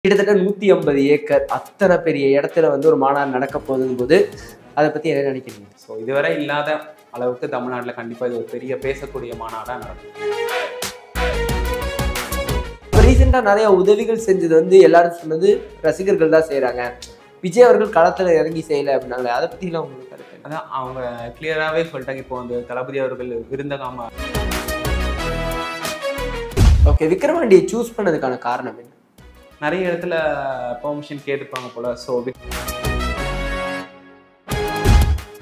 கிட்டத்தட்ட 150 ஏக்கர் அத்தனை பெரிய இடத்துல வந்து ஒரு மாநாடு நடக்க போகும்போது அதை பத்தி என்ன நினைக்கிறீங்க? ஸோ இதுவரை இல்லாத அளவுக்கு தமிழ்நாட்டில் கண்டிப்பாக இது ஒரு பெரிய பேசக்கூடிய மாநாடாக நடக்கும். இப்போ ரீசெண்டாக நிறைய உதவிகள் செஞ்சது வந்து எல்லாரும் சொன்னது ரசிகர்கள் தான் செய்கிறாங்க, விஜய் அவர்கள் களத்தில் இறங்கி செய்யலை அப்படின்னாங்களே, அதை பற்றிலாம் உங்களுக்கு கருத்து? அதான் அவங்க கிளியராகவே சொல்லிட்டாங்க. இப்போ வந்து தளபதி அவர்கள் விருந்தகாம. ஓகே, விக்ரவாண்டியை சூஸ் பண்ணதுக்கான காரணம் என்ன? நிறைய இடத்துல பெர்மிஷன் கேட்டுப்பாங்க போல. ஸோ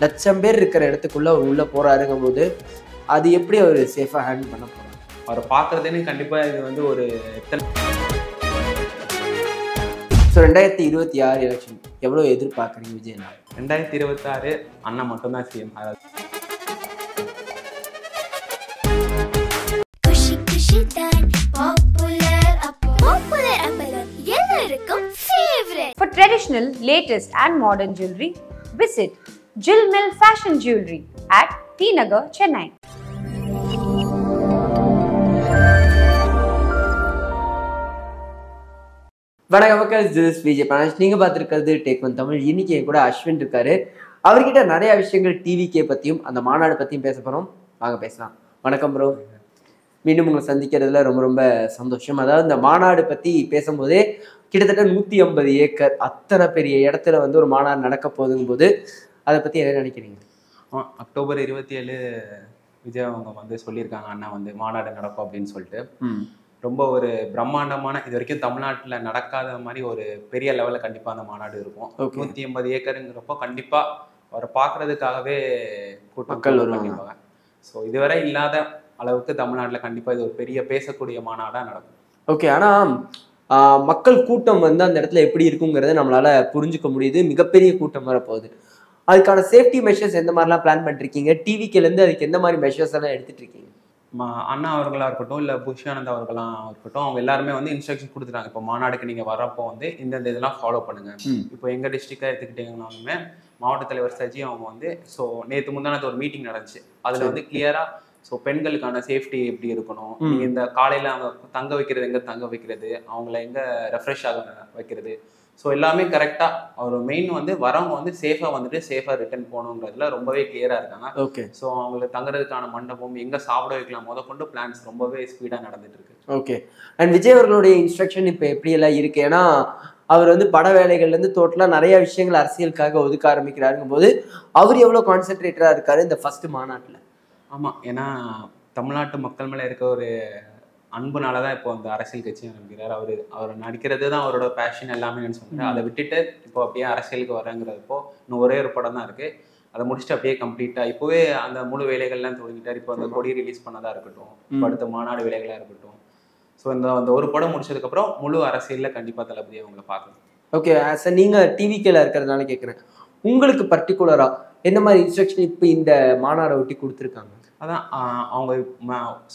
லட்சம் பேர் இருக்கிற இடத்துக்குள்ள அவர் உள்ள போறாருங்கும் போது அது எப்படி அவர் சேஃபா ஹேண்டில் பண்ண போறாரு? அவரை பார்க்கறதுன்னு கண்டிப்பாக இது வந்து ஒரு ஸோ 2026 எலெக்ஷன் எவ்வளோ எதிர்பார்க்குறீங்க விஜய்னா? 2026 அண்ணா மட்டும்தான் CM. For traditional, latest and modern jewelry, visit Jill Mill Fashion Jewelry at T Nagar, Chennai. வணக்கம் மக்கள், திஸ் விஜய் பனாஷ். நீங்கள் பார்த்துருக்கிறது டேக் ஒன் தமிழ். இன்னைக்கு என் கூட அஸ்வின் இருக்காரு. அவர்கிட்ட நிறைய விஷயங்கள் டிவிகே பற்றியும் அந்த மாநாடு பற்றியும் பேச போகிறோம். வாங்க பேசலாம். வணக்கம் ப்ரோ, மீண்டும் உங்களை சந்திக்கிறதுல ரொம்ப ரொம்ப சந்தோஷம். அதாவது இந்த மாநாடு பற்றி பேசும்போதே கிட்டத்தட்ட 150 ஏக்கர் அத்தனை பெரிய இடத்துல வந்து ஒரு மாநாடு நடக்க போகுதுங்கும்போது அதை பற்றி என்ன நினைக்கிறீங்க? அக்டோபர் 27 விஜய் அவங்க வந்து சொல்லியிருக்காங்க, அண்ணா வந்து மாநாடு நடக்கும் அப்படின்னு சொல்லிட்டு. ரொம்ப ஒரு பிரம்மாண்டமான, இது வரைக்கும் தமிழ்நாட்டில் நடக்காத மாதிரி ஒரு பெரிய லெவலில் கண்டிப்பாக அந்த மாநாடு இருக்கும். 150 ஏக்கருங்கிறப்போ கண்டிப்பாக அவரை பார்க்கறதுக்காகவே மக்கள் வருவாங்க. ஸோ இதுவரை இல்லாத அளவுக்கு தமிழ்நாட்டில் கண்டிப்பாக இது ஒரு பெரிய பேசக்கூடிய மாநாடாக நடக்கும். ஓகே, ஆனால் மக்கள் கூட்டம் வந்து அந்த இடத்துல எப்படி இருக்குங்கிறத நம்மளால புரிஞ்சுக்க முடியுது. மிகப்பெரிய கூட்டம் வரப்போகுது. அதுக்கான சேஃப்டி மெஷர்ஸ் எந்த மாதிரிலாம் பிளான் பண்ணிருக்கீங்க? டிவிக்கிலேருந்து அதுக்கு எந்த மாதிரி மெஷர்ஸ் எல்லாம் எடுத்துட்டு இருக்கீங்க? அண்ணா அவர்களாக இருக்கட்டும், இல்லை புஷ்யானந்த் அவர்களாக இருக்கட்டும், அவங்க எல்லாருமே வந்து இன்ஸ்ட்ரக்ஷன் கொடுத்துட்டாங்க. இப்போ மாநாடுக்கு நீங்கள் வரப்போ வந்து இந்தந்த இதெல்லாம் ஃபாலோ பண்ணுங்க. இப்போ எங்கள் டிஸ்ட்ரிக்டாக எடுத்துக்கிட்டீங்கன்னாலுமே மாவட்ட தலைவர் சஜி அவங்க வந்து ஸோ நேற்று முந்தானத்து ஒரு மீட்டிங் நடந்துச்சு. அதில் வந்து கிளியராக ஸோ பெண்களுக்கான சேஃப்டி எப்படி இருக்கணும், நீங்கள் இந்த காலையில் அவங்க தங்க வைக்கிறது எங்கே தங்க வைக்கிறது, அவங்கள எங்கே ரெஃப்ரெஷ் ஆக வைக்கிறது, ஸோ எல்லாமே கரெக்டாக அவர் மெயின் வந்து வரவங்க வந்து சேஃபாக வந்துட்டு சேஃபாக ரிட்டர்ன் போகணுங்கிறதுல ரொம்பவே கிளியராக இருக்காங்க. ஓகே, ஸோ அவங்களுக்கு தங்குறதுக்கான மண்டபம் எங்கே சாப்பிட வைக்கலாம் கொண்டு பிளான்ஸ் ரொம்பவே ஸ்பீடாக நடந்துட்டு இருக்கு. ஓகே, அண்ட் விஜய் அவர்களுடைய இன்ஸ்ட்ரக்ஷன் இப்போ எப்படியெல்லாம் இருக்கு? ஏன்னா அவர் வந்து பட வேலைகள்லேருந்து டோட்டலாக நிறைய விஷயங்கள் அரசியலுக்காக ஒதுக்க ஆரம்பிக்கிறாருங்கும் போது அவர் எவ்வளோ கான்சென்ட்ரேட்டடாக இருக்காரு இந்த ஃபர்ஸ்ட் மாநாட்டில்? ஆமாம், ஏன்னா தமிழ்நாட்டு மக்கள் மேலே இருக்க ஒரு அன்புனால தான் இப்போ அந்த அரசியல் கட்சி ஆரம்பிக்கிறார். அவர் நடிக்கிறது தான் அவரோட பேஷன் எல்லாமே சொன்னார். அதை விட்டுட்டு இப்போ அப்படியே அரசியலுக்கு வரங்கிறப்போ இன்னும் ஒரே ஒரு படம் தான் இருக்குது. அதை முடிச்சுட்டு அப்படியே கம்ப்ளீட்டாக இப்போவே அந்த முழு வேலைகள்லாம் தொடங்கிட்டார். இப்போ அந்த கொடி ரிலீஸ் பண்ணதாக இருக்கட்டும், இப்போ அடுத்த மாநாடு வேலைகளாக இருக்கட்டும். ஸோ அந்த ஒரு படம் முடிச்சதுக்கப்புறம் முழு அரசியலில் கண்டிப்பாக தளபதி அவங்கள பார்க்கணும். ஓகே, சார் நீங்கள் டிவிக்கில் இருக்கிறதுனால கேட்குறேன், உங்களுக்கு பர்டிகுலராக என்ன மாதிரி இன்ஸ்ட்ரக்ஷன் இப்போ இந்த மாநாடை ஒட்டி கொடுத்துருக்காங்க? அதான் அவங்க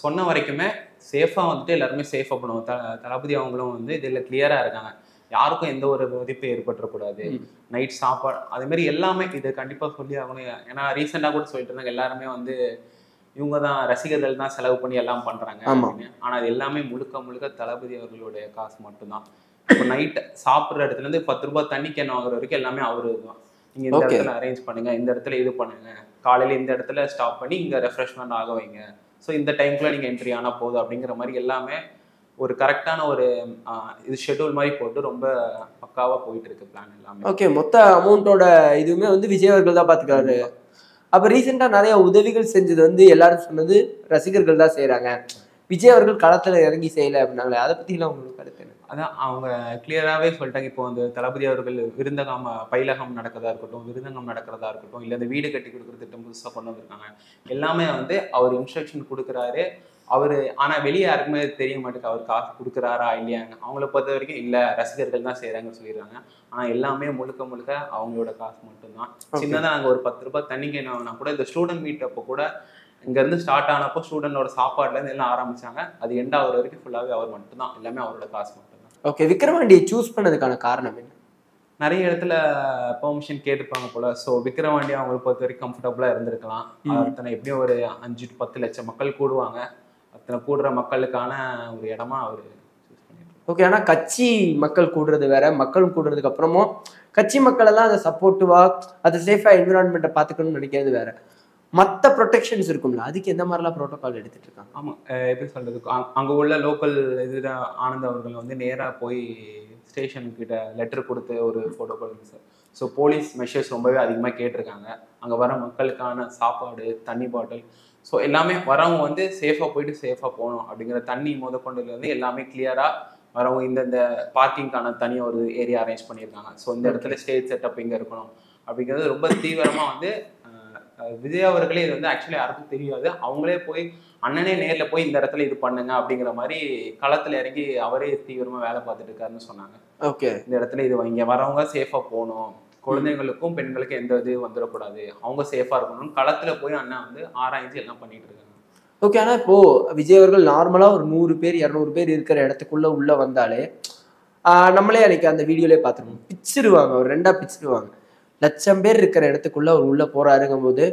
சொன்ன வரைக்குமே சேஃபாக வந்துட்டு எல்லாருமே சேஃபாக பண்ணுவோம். தளபதி அவங்களும் வந்து இதில் கிளியராக இருக்காங்க. யாருக்கும் எந்த ஒரு பாதிப்பும் ஏற்பட்டுறக்கூடாது. நைட் சாப்பாடு அதேமாரி எல்லாமே இது கண்டிப்பாக சொல்லி ஆகணும். ஏன்னா ரீசெண்டாக கூட சொல்லிட்டு இருந்தாங்க, எல்லாருமே வந்து இவங்க தான் ரசிகர்கள் தான் செலவு பண்ணி எல்லாம் பண்ணுறாங்க அப்படின்னு. ஆனால் அது எல்லாமே முழுக்க தளபதி அவர்களுடைய காசு மட்டும்தான். இப்போ நைட் சாப்பிட்ற இடத்துலேருந்து 10 ரூபாய் தண்ணி கேன் வாங்குற வரைக்கும் எல்லாமே அவரு தான். நீங்கள் இந்த இடத்துல அரேஞ்ச் பண்ணுங்க, இந்த இடத்துல இது பண்ணுங்க, காலையில் இந்த இடத்துல ஸ்டாப் பண்ணி இங்கே ரெஃப்ரெஷ்மெண்ட் ஆக வைங்க, ஸோ இந்த டைம்குள்ள நீங்கள் என்ட்ரி ஆனால் போதும் அப்படிங்கிற மாதிரி எல்லாமே ஒரு கரெக்டான ஒரு இது ஷெட்யூல் மாதிரி போட்டு ரொம்ப பக்காவாக போயிட்டு இருக்கு பிளான் எல்லாமே. ஓகே, மொத்த அமௌண்ட்டோட இதுவுமே வந்து விஜய் அவர்கள் தான் பார்த்துக்காரு. அப்போ ரீசெண்டாக நிறைய உதவிகள் செஞ்சது வந்து எல்லாரும் சொன்னது ரசிகர்கள் தான் செய்கிறாங்க, விஜய் அவர்கள் களத்தில் இறங்கி செய்யலை அப்படின்னாங்களே, அதை பற்றிலாம் உங்களுக்கு கருத்து? அதான் அவங்க கிளியராகவே சொல்லிட்டாங்க. இப்போ வந்து தளபதி அவர்கள் பயிலகம் நடக்கிறதா இருக்கட்டும், விருந்தகம் நடக்கிறதா இருக்கட்டும், இல்லை அந்த வீடு கட்டி கொடுக்குற திட்டம் புதுசாக கொண்டு வந்திருக்காங்க. எல்லாமே வந்து அவர் இன்ஸ்ட்ரக்ஷன் கொடுக்குறாரு. அவர் ஆனால் வெளியே யாருக்குமே தெரிய மாட்டேங்குது அவர் காசு கொடுக்குறாரா இல்லையாங்க. அவங்கள பொறுத்த வரைக்கும் இல்லை ரசிகர்கள் தான் செய்கிறாங்கன்னு சொல்லிடுறாங்க. ஆனால் எல்லாமே முழுக்க அவங்களோட காசு மட்டும்தான். சின்னதாக நாங்கள் ஒரு 10 ரூபாய் தண்ணி கேனா கூட இந்த ஸ்டூடெண்ட் மீட் அப்போ கூட இங்கேருந்து ஸ்டார்ட் ஆனப்போ ஸ்டூடெண்டோட சாப்பாடுலேருந்து எல்லாம் ஆரம்பிச்சாங்க. அது எண்ட் ஆகிற வரைக்கும் ஃபுல்லாகவே அவர் மட்டும்தான், எல்லாமே அவரோட காசு மட்டும்தான். ஓகே, விக்ரவாண்டியை சூஸ் பண்ணதுக்கான காரணம் என்ன? நிறைய இடத்துல பெர்மிஷன் கேட்டுப்பாங்க போல. ஸோ விக்ரவாண்டி அவங்களை பொறுத்த வரைக்கும் கம்ஃபர்டபுளாக இருந்திருக்கலாம். அத்தனை எப்படியும் ஒரு 5 to 10 லட்சம் மக்கள் கூடுவாங்க. அத்தனை கூடுற மக்களுக்கான ஒரு இடமா அவர் சூஸ் பண்ணிட்டு ஓகே. ஆனா கட்சி மக்கள் கூடுறது வேற, மக்கள் கூடுறதுக்கு அப்புறமும் கட்சி மக்கள் எல்லாம் அதை சப்போர்ட்டிவா அதை சேஃபா என்விரான்மெண்ட்டை பார்த்துக்கணும்னு நினைக்கிறது வேற. மற்ற ப்ரொடெக்ஷன்ஸ் இருக்கும்ல, அதுக்கு எந்த மாதிரிலாம் ப்ரோட்டோகால் எடுத்துட்டு இருக்காங்க? ஆமாம், எப்படி சொல்றது, அங்கே உள்ள லோக்கல் இதுதான் ஆனந்த் அவர்கள் வந்து நேராக போய் ஸ்டேஷனுக்கிட்ட லெட்டர் கொடுத்து ஒரு ஃபோட்டோ கொடுத்து சார். ஸோ போலீஸ் மெஷர்ஸ் ரொம்பவே அதிகமாக கேட்டிருக்காங்க. அங்கே வர மக்களுக்கான சாப்பாடு, தண்ணி பாட்டில், ஸோ எல்லாமே வரவங்க வந்து சேஃபாக போயிட்டு சேஃபாக போகணும் அப்படிங்கிற தண்ணி முதற்கொண்டுலேருந்து எல்லாமே கிளியராக வரவங்க இந்த பார்க்கிங்கான தனியாக ஒரு ஏரியா அரேஞ்ச் பண்ணியிருக்காங்க. ஸோ இந்த இடத்துல ஸ்டேஜ் செட்டப் இங்கே இருக்கணும் அப்படிங்கிறது ரொம்ப தீவிரமாக வந்து விஜய் அவர்களே இது வந்து ஆக்சுவலி யாருக்கும் தெரியாது. அவங்களே போய் அண்ணனே நேரில் போய் இந்த இடத்துல இது பண்ணுங்க அப்படிங்கிற மாதிரி களத்தில் இறங்கி அவரே தீவிரமாக வேலை பார்த்துட்டு இருக்காருன்னு சொன்னாங்க. ஓகே. இந்த இடத்துல இது இங்கே வரவங்க சேஃபாக போகணும், குழந்தைங்களுக்கும் பெண்களுக்கும் எந்த இது வந்துடக்கூடாது, அவங்க சேஃபாக இருக்கணும்னு களத்தில் போய் அண்ணன் வந்து ஆராய்ச்சி எல்லாம் பண்ணிட்டு இருக்காங்க. ஓகே. ஆனால் இப்போ விஜய் அவர்கள் நார்மலாக ஒரு 100 பேர் 200 பேர் இருக்கிற இடத்துக்குள்ள உள்ள வந்தாலே நம்மளே அன்னைக்கு அந்த வீடியோலே பார்த்துருவோம், பிச்சிடுவாங்க, ஒரு 2ஆ பிச்சிடுவாங்க. லட்சம் பேர் இருக்கிற இடத்துக்குள்ள அவர் உள்ள போறாருங்கும் போது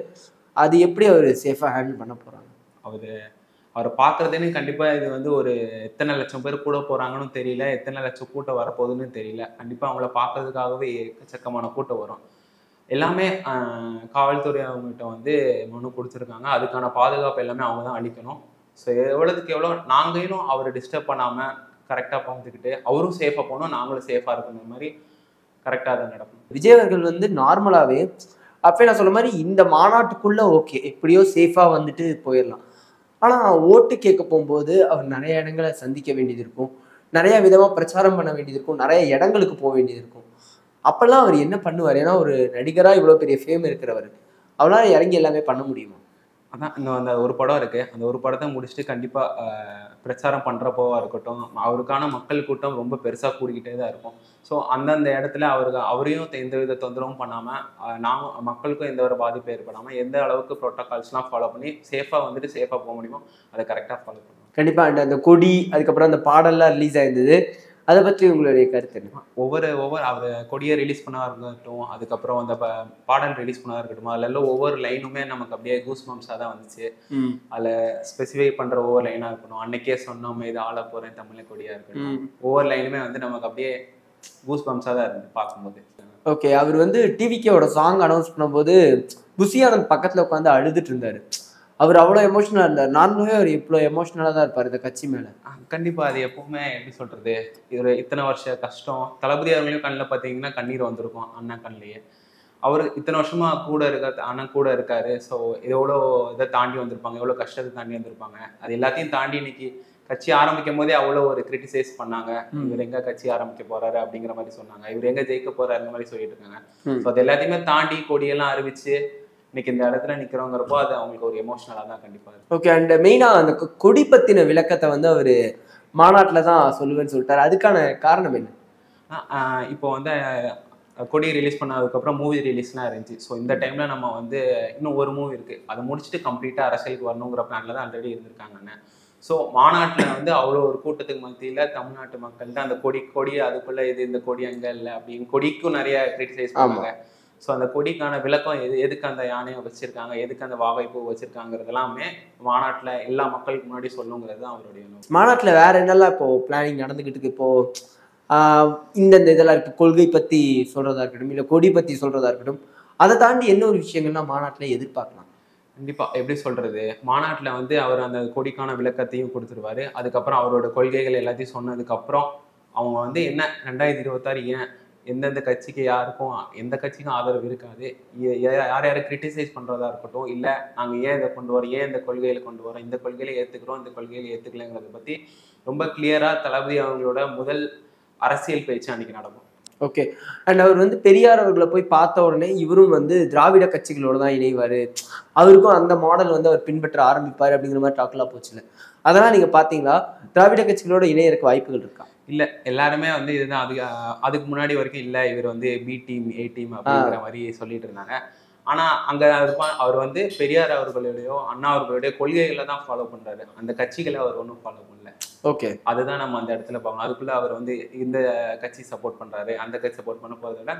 அது எப்படி அவர் சேஃபா ஹேண்டில் பண்ண போறாங்க? அவரை பார்க்கறதுன்னு கண்டிப்பாக இது வந்து ஒரு எத்தனை லட்சம் பேர் கூட போகிறாங்கன்னு தெரியல, எத்தனை லட்சம் கூட்டம் வரப்போகுதுன்னு தெரியல. கண்டிப்பாக அவங்கள பார்க்கறதுக்காகவே எக்கச்சக்கமான கூட்டம் வரும். எல்லாமே காவல்துறை அவங்ககிட்ட வந்து மனு கொடுத்துருக்காங்க. அதுக்கான பாதுகாப்பு எல்லாமே அவங்க தான் அளிக்கணும். ஸோ எவ்வளோதுக்கு எவ்வளோ நாங்களும் அவரை டிஸ்டர்ப் பண்ணாமல் கரெக்டாக பார்த்துக்கிட்டு அவரும் சேஃபாக போகணும், நாங்களும் சேஃபாக இருக்கணும், இந்த மாதிரி கரெக்டாக தான் நடக்கும். விஜய் அவர்கள் வந்து நார்மலாகவே அப்போ நான் சொல்ல மாதிரி இந்த மாநாட்டுக்குள்ள ஓகே எப்படியோ சேஃபா வந்துட்டு போயிடலாம். ஆனால் ஓட்டு கேட்க போகும்போது அவர் நிறைய இடங்களை சந்திக்க வேண்டியது இருக்கும், நிறைய விதமாக பிரச்சாரம் பண்ண வேண்டியது இருக்கும், நிறைய இடங்களுக்கு போக வேண்டியது இருக்கும். அப்பெல்லாம் அவர் என்ன பண்ணுவார்? ஏன்னா ஒரு நடிகராக இவ்வளோ பெரிய ஃபேம் இருக்கிறவர், அவரால் இறங்கி எல்லாமே பண்ண முடியுமா? அதான் இன்னும் அந்த ஒரு படம் இருக்குது, அந்த ஒரு படத்தை முடிச்சுட்டு கண்டிப்பாக பிரச்சாரம் பண்ணுறப்போவா இருக்கட்டும், அவருக்கான மக்கள் கூட்டம் ரொம்ப பெருசாக கூடிக்கிட்டே தான் இருக்கும். ஸோ அந்தந்த இடத்துல அவரையும் எந்த வித தொந்தரவும் பண்ணாமல் மக்களுக்கும் எந்த ஒரு பாதிப்பும் ஏற்படாமல் எந்த அளவுக்கு ப்ரோட்டோகால்ஸ்லாம் ஃபாலோ பண்ணி சேஃபாக வந்துட்டு சேஃபாக போக முடியுமோ அதை கரெக்டாக ஃபாலோ பண்ணுவோம். கண்டிப்பாக. அந்த கொடி அதுக்கப்புறம் அந்த பாடல்லாம் ரிலீஸ் ஆயிருந்தது, அதை பற்றி உங்களுடைய கருத்து என்ன? ஒவ்வொரு அவர் கொடியை ரிலீஸ் பண்ணா இருக்கட்டும், அதுக்கப்புறம் அந்த பாடல் ரிலீஸ் பண்ணா இருக்கட்டும், அதுல எல்லாம் ஒவ்வொரு லைனுமே நமக்கு அப்படியே கூஸ் பம்ப்ஸாக தான் வந்துச்சு. அதில் ஸ்பெசிஃபை பண்ணுற ஒவ்வொரு லைனாக இருக்கணும், அன்னைக்கே சொன்னோம் இது ஆள போகிறேன் தமிழ் கொடியாக இருக்கட்டும், ஒவ்வொரு லைனுமே வந்து நமக்கு அப்படியே கூஸ் பம்ப்ஸாக தான் இருந்து பார்க்கும்போது. ஓகே. அவர் வந்து டிவிக்கோட சாங் அனௌன்ஸ் பண்ணும்போது புசி ஆனந்த் பக்கத்தில் உட்காந்து அழுதுட்டு இருந்தார். அவர் அவ்வளோ எமோஷனலாக இருந்தார். நார்மலாகவே அவர் இவ்வளோ எமோஷனலாக தான் இருப்பார் இந்த கட்சி மேலே. கண்டிப்பாக அது எப்பவுமே எப்படி சொல்கிறது, இது இத்தனை வருஷ கஷ்டம், தளபதி அவங்களையும் கண்ணில் பார்த்தீங்கன்னா கண்ணீர் வந்திருக்கும் அண்ணன் கண்ணிலேயே. அவர் இத்தனை வருஷமாக கூட அண்ணன் கூட இருக்காரு. ஸோ எவ்வளோ இதை தாண்டி வந்திருப்பாங்க, எவ்வளோ கஷ்டத்தை தாண்டி வந்திருப்பாங்க. அது எல்லாத்தையும் தாண்டி இன்னைக்கு கட்சி ஆரம்பிக்கும் போதே அவ்வளோ ஒரு கிரிட்டிசைஸ் பண்ணாங்க. இவர் எங்கே கட்சி ஆரம்பிக்க போறாரு அப்படிங்கிற மாதிரி சொன்னாங்க, இவர் எங்கே ஜெயிக்க போறாருங்கிற மாதிரி சொல்லிட்டு இருக்காங்க. ஸோ அது எல்லாத்தையுமே தாண்டி கொடியெல்லாம் அறிவிச்சு இன்னைக்கு இந்த இடத்துல நிற்கிறோங்கிறப்போ அது அவங்களுக்கு ஒரு எமோஷனலாக தான் கண்டிப்பாக இருக்கும். ஓகே. அண்ட் மெயினாக அந்த கொடி பற்றின விளக்கத்தை வந்து அவர் மாநாட்டில் தான் சொல்லுவேன்னு சொல்லிட்டாரு. அதுக்கான காரணம் என்ன? இப்போ வந்து கொடி ரிலீஸ் பண்ணதுக்கப்புறம் மூவி ரிலீஸ்லாம் இருந்துச்சு. ஸோ இந்த டைமில் நம்ம வந்து இன்னும் ஒரு மூவி இருக்குது, அதை முடிச்சுட்டு கம்ப்ளீட்டாக அரசியலுக்கு வரணுங்கிற பிளானில் தான் ஆல்ரெடி இருந்திருக்காங்கன்னு. ஸோ மாநாட்டில் வந்து அவ்வளோ ஒரு கூட்டத்துக்கு மத்தியில் தமிழ்நாட்டு மக்கள் தான் அந்த கொடியை அதுக்குள்ளே இந்த கொடி அங்கே இல்லை அப்படின்னு கொடிக்கும் நிறைய கிரிட்டிசைஸ் பண்ணாங்க. ஸோ அந்த கொடிக்கான விளக்கம் எதுக்கு அந்த யானையை வச்சிருக்காங்க, எதுக்கு அந்த வாகைப்பூ வச்சிருக்காங்கிறது எல்லாமே மாநாட்டில் எல்லா மக்களுக்கு முன்னாடி சொல்லுங்கிறது தான் அவருடைய நோக்கம். மாநாட்டில் வேற என்னெல்லாம் இப்போ பிளானிங் நடந்துகிட்டு இருக்கு? இப்போ இந்தந்த இதெல்லாம் இருக்கு, கொள்கை பற்றி சொல்றதா இருக்கட்டும், இல்லை கொடி பற்றி சொல்றதா இருக்கட்டும், அதை தாண்டி என்ன ஒரு விஷயங்கள்லாம் மாநாட்டில் எதிர்பார்க்கலாம்? கண்டிப்பாக எப்படி சொல்றது, மாநாட்டில் வந்து அவர் அந்த கொடிக்கான விளக்கத்தையும் கொடுத்துருவாரு. அதுக்கப்புறம் அவரோட கொள்கைகள் எல்லாத்தையும் சொன்னதுக்கப்புறம் அவங்க வந்து என்ன 2026 ஏன் எந்தெந்த கட்சிக்கு யாருக்கும் எந்த கட்சிக்கும் ஆதரவு இருக்காது, யார் யாரை கிரிட்டிசைஸ் பண்ணுறதா இருக்கட்டும், இல்லை நாங்கள் ஏன் இதை கொண்டு வரோம், ஏன் இந்த கொள்கையில் கொண்டு வரோம், இந்த கொள்கையில ஏற்றுக்கிறோம், இந்த கொள்கையில ஏற்றுக்கலைங்கிறத பற்றி ரொம்ப கிளியராக தளபதி அவங்களோட முதல் அரசியல் பேச்சு அன்னைக்கு நடக்கும். ஓகே. அண்ட் அவர் வந்து பெரியார் அவர்களை போய் பார்த்த உடனே இவரும் வந்து திராவிட கட்சிகளோட தான் இணைவார், அவருக்கும் அந்த மாடல் வந்து அவர் பின்பற்ற ஆரம்பிப்பார் அப்படிங்கிற மாதிரி டாக்லாம் போச்சுல, அதெல்லாம் நீங்கள் பார்த்தீங்களா? திராவிட கட்சிகளோட இணையறக்கு வாய்ப்புகள் இருக்கா? இல்லை, எல்லாருமே வந்து இதுதான் அதுக்கு முன்னாடி வரைக்கும் இல்லை, இவர் வந்து பி டீம் ஏ டீம் அப்படிங்கிற மாதிரி சொல்லிட்டு இருந்தாங்க. ஆனால் அங்கே அவர் வந்து பெரியார் அவர்களுடையோ அண்ணா அவர்களுடைய கொள்கைகளை தான் ஃபாலோ பண்ணுறாரு, அந்த கட்சிகளை அவர் ஒன்றும் ஃபாலோ பண்ணல. ஓகே. அதுதான் நம்ம அந்த இடத்துல பார்க்கணும். அதுக்குள்ள அவர் வந்து இந்த கட்சி சப்போர்ட் பண்றாரு, அந்த கட்சி சப்போர்ட் பண்ண போறதை விட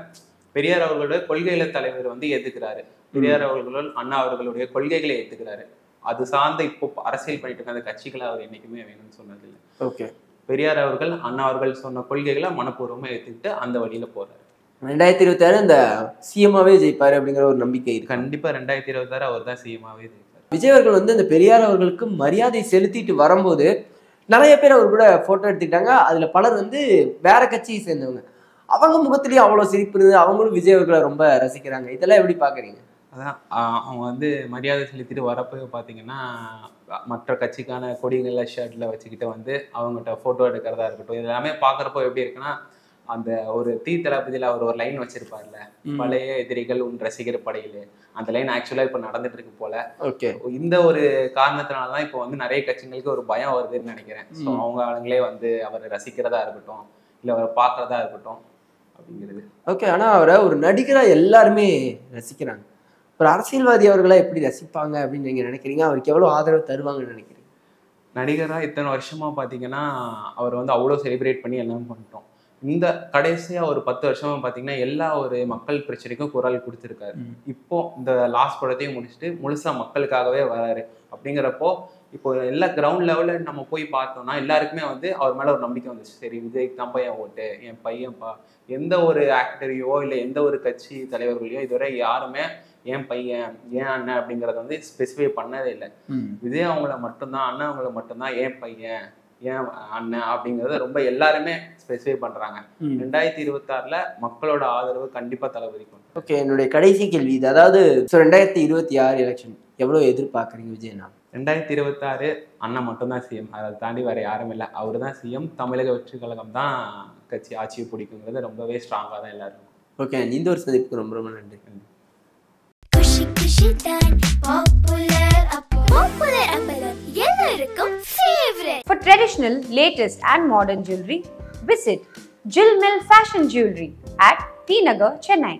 பெரியார் அவர்களுடைய கொள்கைகளை தலைவர் வந்து ஏத்துக்கிறாரு, பெரியார் அவர்களும் அண்ணா அவர்களுடைய கொள்கைகளை ஏத்துக்கிறாரு. அது சார்ந்த இப்போ அரசியல் பண்ணிட்டு இருக்க அந்த கட்சிகளை அவர் என்னைக்குமே வேணும்னு சொன்னது இல்லை. ஓகே. பெரியார் அவர்கள் அண்ணா அவர்கள் சொன்ன கொள்கைகளை மனப்பூர்வமா ஏத்துக்கிட்டு அந்த வழியில போறாரு. 2026 இந்த சிஎம்மாவே ஜெயிப்பாரு அப்படிங்கிற ஒரு நம்பிக்கை இருக்கு. கண்டிப்பா 2026 அவர் தான் சிஎம்மாவே ஜெயிப்பார். விஜய் அவர்கள் வந்து இந்த பெரியார் அவர்களுக்கு மரியாதை செலுத்திட்டு வரும்போது நிறைய பேர் அவர் கூட போட்டோ எடுத்துக்கிட்டாங்க. அதுல பலர் வந்து வேற கட்சியை சேர்ந்தவங்க. அவங்க முகத்திலேயே அவ்வளவு சிரிப்பு இருந்தது. அவங்களும் விஜய் அவர்களை ரொம்ப ரசிக்கிறாங்க. இதெல்லாம் எப்படி பாக்குறீங்க? அதான் அவங்க வந்து மரியாதை செலுத்திட்டு வரப்போ பார்த்தீங்கன்னா மற்ற கட்சிக்கான கொடிகளை ஷர்ட்ல வச்சுக்கிட்டு வந்து அவங்ககிட்ட ஃபோட்டோ எடுக்கிறதா இருக்கட்டும், இது எல்லாமே பார்க்குறப்போ எப்படி இருக்குன்னா, அந்த ஒரு தளபதியில் அவர் ஒரு லைன் வச்சிருப்பார்ல, பழைய எதிரிகள் உன் ரசிகர் படையிலே, அந்த லைன் ஆக்சுவலாக இப்போ நடந்துட்டு இருக்கு போல. ஓகே, இந்த ஒரு காரணத்தினால தான் இப்போ வந்து நிறைய கட்சிகளுக்கு ஒரு பயம் வருதுன்னு நினைக்கிறேன். ஸோ அவங்க ஆளுங்களே வந்து அவரை ரசிக்கிறதா இருக்கட்டும், இல்லை அவரை பார்க்கறதா இருக்கட்டும் அப்படிங்கிறது. ஓகே, ஆனால் அவரை ஒரு நடிகராக எல்லாருமே ரசிக்கிறாங்க. ஒரு அரசியல்வாதி அவர்களா எப்படி ரசிப்பாங்க அப்படின்னு நீங்க நினைக்கிறீங்க? அவருக்கு எவ்வளவு ஆதரவு தருவாங்கன்னு நினைக்கிறீங்க? நடிகராக இத்தனை வருஷமா பார்த்தீங்கன்னா அவர் வந்து அவ்வளோ செலிப்ரேட் பண்ணி எல்லாம் பண்ணிட்டோம். இந்த கடைசியா ஒரு 10 வருஷமா பார்த்தீங்கன்னா எல்லா ஒரு மக்கள் பிரச்சனைக்கும் குரல் கொடுத்துருக்காரு. இப்போ இந்த லாஸ்ட் படத்தையும் முடிச்சுட்டு முழுசா மக்களுக்காகவே வராரு. அப்படிங்கிறப்போ இப்போ எல்லா கிரவுண்ட் லெவலில் நம்ம போய் பார்த்தோம்னா எல்லாருக்குமே வந்து அவர் மேலே ஒரு நம்பிக்கை வந்துச்சு. சரி, விஜய்க்கு தான் என் ஓட்டு, என் பையன்ப்பா. எந்த ஒரு ஆக்டரையோ இல்லை எந்த ஒரு கட்சி தலைவர்களையோ இதுவரை யாருமே என் பையன், என் அண்ணன் அப்படிங்கிறத வந்து ஸ்பெசிஃபை பண்ணதே இல்லை. விஜய் அவங்கள மட்டும்தான், அண்ணன் அவங்கள மட்டும்தான் என் பையன், ஏன் அண்ணன் அப்படிங்கிறத ரொம்ப எல்லாருமே ஸ்பெசிஃபை பண்றாங்க. 2026 மக்களோட ஆதரவு கண்டிப்பா தளபதிக்கும். ஓகே, என்னுடைய கடைசி கேள்வி இது. அதாவது 2026 எலெக்ஷன் எவ்வளவு எதிர்பார்க்குறீங்க விஜய்னா? 2026 அண்ணன் மட்டும்தான் சிஎம், அதை தாண்டி வேற யாரும் இல்லை. அவரு தான் சிஎம். தமிழக வெற்றி கழகம் தான் கட்சி ஆட்சியை பிடிக்குங்கிறது ரொம்பவே ஸ்ட்ராங்கா தான் எல்லாரும். ஓகே, இந்த ஒரு சந்திப்புக்கு ரொம்ப ரொம்ப நன்றி. For traditional, latest and modern jewelry, visit Jill Mill Fashion Jewelry at T Nagar, Chennai.